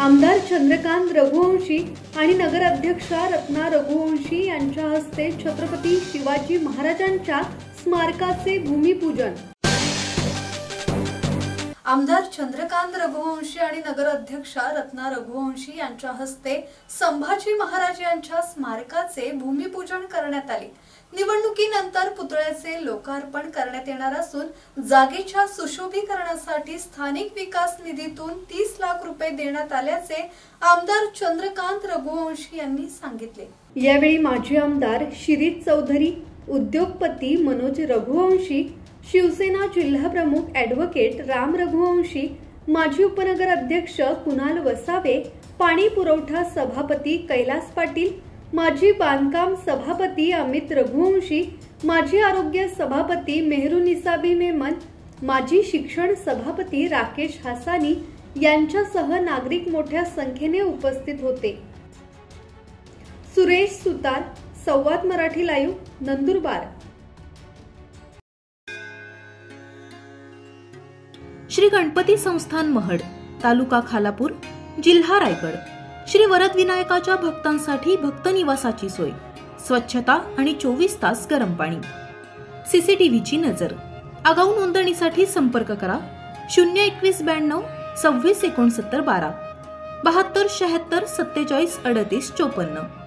आमदार चंद्रकांत रघुवंशी आणि नगराध्यक्षा रत्ना रघुवंशी यांच्या हस्ते छत्रपती शिवाजी महाराजांच्या स्मारकाचे भूमिपूजन। आमदार चंद्रकांत रघुवंशी आणि नगराध्यक्षा रत्ना रघुवंशी यांच्या हस्ते संभाजी महाराज यांच्या स्मारकाचे भूमिपूजन करण्यात आले। निवडणुकीनंतर पुतळ्याचे लोकार्पण करण्यात येणार असून जागेच्या सुशोभीकरणासाठी स्थानिक विकास निधीतून 30 लाख रुपये देण्यात आल्याचे आमदार चंद्रकांत रघुवंशी यांनी सांगितले। यावेळी माजी आमदार शिरीष चौधरी, उद्योगपती मनोज रघुवंशी, शिवसेना जिल्हा प्रमुख ॲडव्होकेट राम रघुवंशी, माजी उपनगर अध्यक्ष कुणाल वसावे, पाणी पुरवठा सभापती कैलास पाटील, माजी बांधकाम सभापती अमित रघुवंशी, माजी आरोग्य सभापती मेहरुनिसा मेमन, माजी शिक्षण सभापती राकेश हासानी यांच्यासह नागरिक मोठ्या संख्येने उपस्थित होते। सुरेश सुतार, संवाद मराठी लाईव्ह, नंदुरबार। श्री गणपती संस्थान महड, तालुका खालापूर, जिल्हा रायगड। श्री वरद विनायकाच्या भक्तांसाठी भक्त निवासाची सोय, स्वच्छता आणि 24 तास गरम पाणी, सीसीटीव्हीची नजर। आगाऊ नोंदणीसाठी संपर्क करा 02192 26 69 12 72 76 47 38 54।